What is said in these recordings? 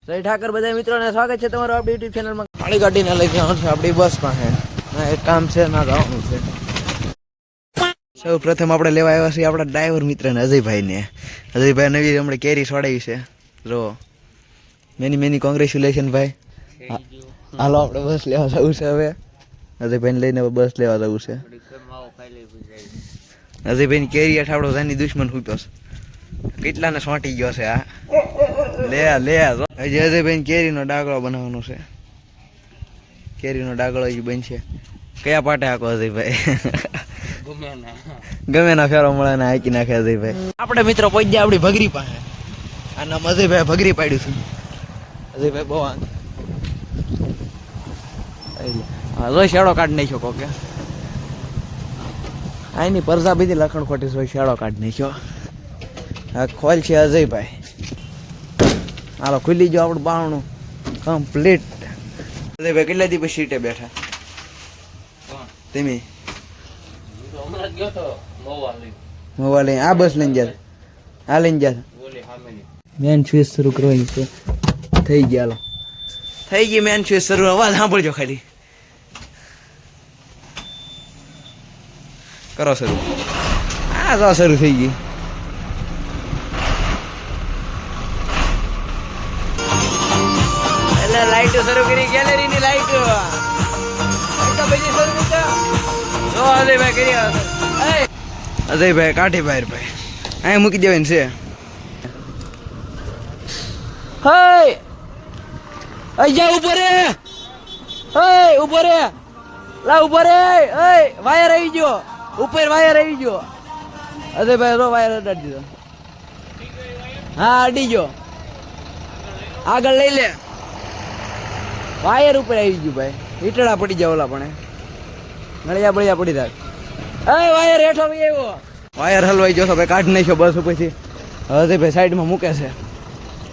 જય ઠાકર બધા મિત્રોને સ્વાગત છે તમારું આપણી યુટ્યુબ ચેનલમાં. ખાલી ગાડીને લઈ જવાનું છે આપણી બસ પાસે. એક કામ છે ના જવાનું છે. સૌ પ્રથમ આપણે લેવા આવ્યા છીએ આપણા ડ્રાઈવર મિત્રને અજયભાઈને. અજયભાઈ નવી હમણાં કેરી સોડાવી છે. જો મેની કોંગ્રેચ્યુલેશન ભાઈ. હાલો આપણે બસ લેવા જવું છે હવે. અજયભાઈને લઈને બસ લેવા જવું છે. અજયભાઈની કેરી અઠાવડો જાની દુશ્મન ખૂટ્યો છે. કેટલાને સોંટી ગયો છે આ. લે હજી અજયભાઈ કેરીનો ડાગળો બનાવવાનો છે. કેરીનો ડાગળો હજી બનશે. કયા પાટે આખો અજયભાઈ? ગમે ના ફેરો મળે ને હાકી નાખે અજયભાઈ. આપણે મિત્રો પહોંચી ગયા આપણી ભગરી પાસે. આ નામ અજયભાઈ ભગરી પાડ્યું છે. અજયભાઈ બહુ હા શેડો કાઢી નાખ્યો કોકે. આની પ્રજાપતિ લખણ ખોટી હોય શેડો કાઢી નાખ્યો. આ ખોલ છે અજયભાઈ. હાલો ખુલી ગયો આપણું બાવણું કમ્પ્લીટ. અજયભાઈ કેટલા દી પછી સીટે બેઠા તમે? મોવા લઈને આ બસ લઈને ગયા. આ લઈને ગયા. મેન સ્વિચ શરૂ કરવાની છે. થઈ ગયા હાલો. થઈ ગઈ મેન સ્વિચ શરૂ. અવાજ સાંભળજો ખાલી. કરો શરૂ. આ તો શરૂ થઈ ગઈ. લાઈટો શરૂ કરી. ગેલેરીની લાઈટો બધી શરૂ કરી. જો અજયભાઈ કરી અજયભાઈ કાઠી બહાર ભાઈ અહીં મૂકી દેવાની છે. હે અજા ઉભો રે. હે ઉભો રે. લા ઉભો રે. હે વાયર આવી ગયો. ઉપર વાયર આવી ગયો. અજયભાઈ રો વાયર અડાડી દીધો. હા અડી ગયો. આગળ લઈ લે. વાયર ઉપર આવી ગયું ભાઈ. ઈટડા પડી જાય ઓલા પણ નળિયા બળિયા પડી જાય. એ વાયર હેઠો આવ્યો. વાયર હલવાઈ ગયો ભાઈ. કાઢી નાખ્યો બસ ઉપરથી. હવે ભાઈ સાઈડમાં મૂકે છે.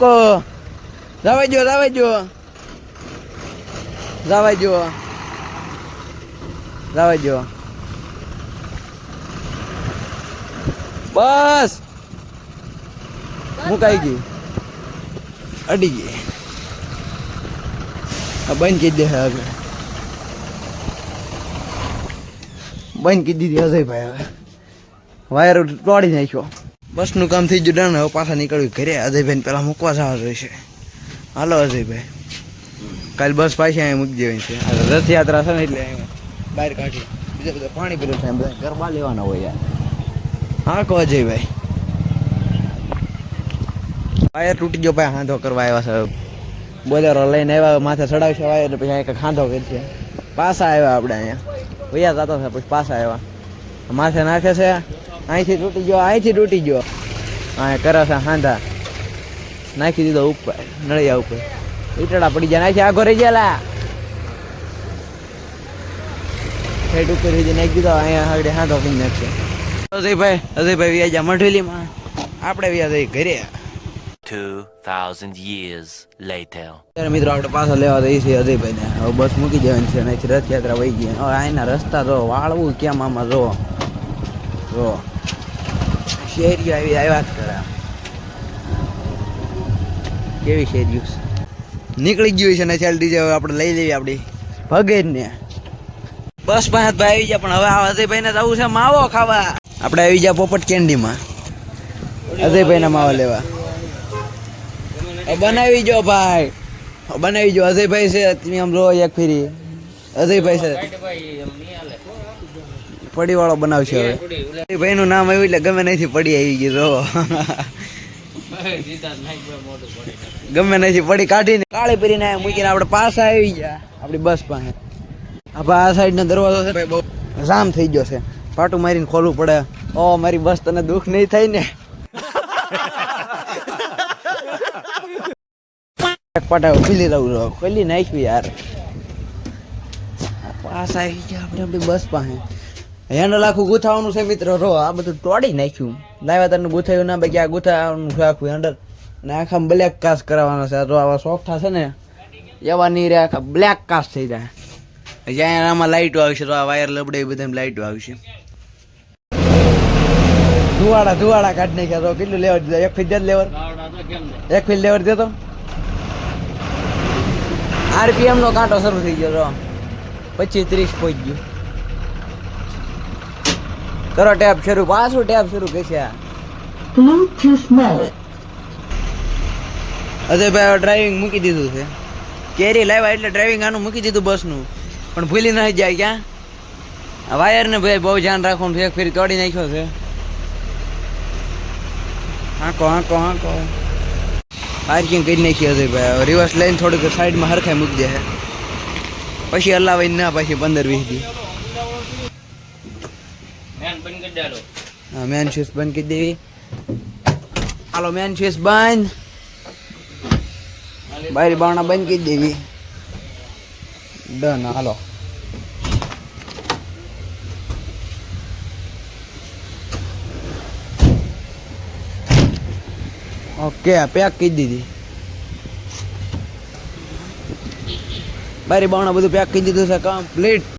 કો જવા જો જવા જો જવા જો જવા જો. બસ મુકાઈ ગઈ. અડી ગઈ. બંધ કરી દે. હવે બંધ કરી દીધી અજયભાઈ. હવે વાયર તોડી નાખ્યો. બસનું કામ થઈ ગયું ડન. હવે પાછા નીકળ્યું ઘરે. અજયભાઈને પેલા મૂકવા જવા જોઈશે. હાલો અજયભાઈ. કાલે બસ પાછી અહીંયા મૂકી દેવાની છે. રથયાત્રા છે ને એટલે બહાર કાઢી બીજા બધા પાણી પીરું થાય. બધા ગરબા લેવાના હોય યાર. હા કહો અજયભાઈ. વાયર તૂટી ગયો ભાઈ. હાંધો કરવા આવ્યા છે. બોલેરો લઈને આવ્યા. માથે ચડાવશે વાયર એટલે પછી અહીંયા ખાંધો કરશે. પાછા આવ્યા આપણે અહીંયા. વૈયા જતા હતા પછી પાછા આવ્યા. માથે નાખે છે. અહીંથી તૂટી ગયો. અહીંથી તૂટી ગયો. અહીંયા કરે છે હાંધા. નાખી દીધો ઉપર નળિયા ઉપર. ઈટડા પડી જાય. નાખી આગો રહી ગયેલા. હેડ ઉપર નાખી દીધો. અહીંયા આગળ હાંધો કરી નાખશે. અજયભાઈ વ્યાજા મઢેલીમાં. આપણે વ્યાજ ઘરે. 2000 years later. મિત્રો આપણે પાછા લેવા જઈએ છીએ અજયભાઈને. હવે બસ મૂકી દેવાની છે. અહીંથી રથયાત્રા વહી ગઈ. હવે અહીંના રસ્તા જો વાળવું કેમ આમાં જો શેરીઓ આવી આવ્યા જ કરે. કેવી શેરીઓ નીકળી ગયું છે ને. ચાલ દીજે હવે આપણે લઈ લેવી આપણી ભગેરને. બસ પાસે ભાઈ આવી ગયા. પણ હવે આ અજયભાઈને જવું છે માવો ખાવા. આપણે આવી ગયા પોપટ કેન્ડીમાં અજયભાઈના માવા લેવા. બનાવી જો ભાઈ. બનાવી જો. અજયભાઈ છે તમે આમ રો એક ફેરી. અજયભાઈ છે પડી વાળો બનાવશે. હવે અજયભાઈ નું નામ આવ્યું એટલે ગમે નથી પડી આવી ગઈ. રો ગમે નથી પડી કાઢીને કાળી પહેરીને મૂકીને આપણે પાછા આવી ગયા આપણી બસ પાસે. હવે આ સાઈડ નો દરવાજો છે ભાઈ બહુ જામ થઈ ગયો છે. પાટું મારીને ખોલવું પડે. ઓ મારી બસ તને દુઃખ નહીં થાય ને. પાટા ખુલી રહું ખોલી નાખ્યું યાર. પાછા આવી ગયા આપણે આપણી બસ પાસે. હેન્ડલ આખું ગુથાવાનું છે મિત્રો. રો આ બધું તોડી નાખ્યું. લાવ્યા તને ગુથાયું ના બાકી આ ગુથાવાનું છે આખું હેન્ડલ. અને આખા બ્લેક કાસ્ટ કરાવવાનો છે. જો આવા સોફ્ટા છે ને એવા નહીં રે. આખા બ્લેક કાસ્ટ થઈ જાય. જ્યાં આમાં લાઈટો આવશે. તો આ વાયર લબડે બધા લાઈટો આવશે. ધુવાડા કાઢી નાખ્યા. તો કેટલું લેવર દીધા? એક ફીટ લેવર. એક ફીટ લેવર દેતો. RPM નો કાંટો શરૂ થઈ ગયો. 25-30 પહોંચી ગયું. કરો ટેપ શરૂ. પાછું ટેપ શરૂ કરશે. Bluetooth mode. અજયભાઈ ડ્રાઇવિંગ મૂકી દીધું છે. કેરી લાવ્યા એટલે ડ્રાઇવિંગ આનું મૂકી દીધું બસનું. પણ ભૂલી નહીં જાય ક્યાં. આ વાયરને ભાઈ બહુ ધ્યાન રાખવાનું. એક ફેરી તોડી નાખ્યો છે. હાંકો પાર્કિંગ કરી નાખી અજયભાઈ. રિવર્સ લઈને થોડીક સાઈડમાં હરખાઈ મૂકી દે. પછી હલાવાઈ ના પછી 15-20 દી. હા મેન સ્વિચ બંધ કરી દેવી. હાલો મેન સ્વિચ બંધ. બારી બારણા બંધ કરી દેવી. ડન. હાલો ઓકે પેક કરી દીધી. બારી બારણા બધું પેક કરી દીધું છે કમ્પ્લીટ.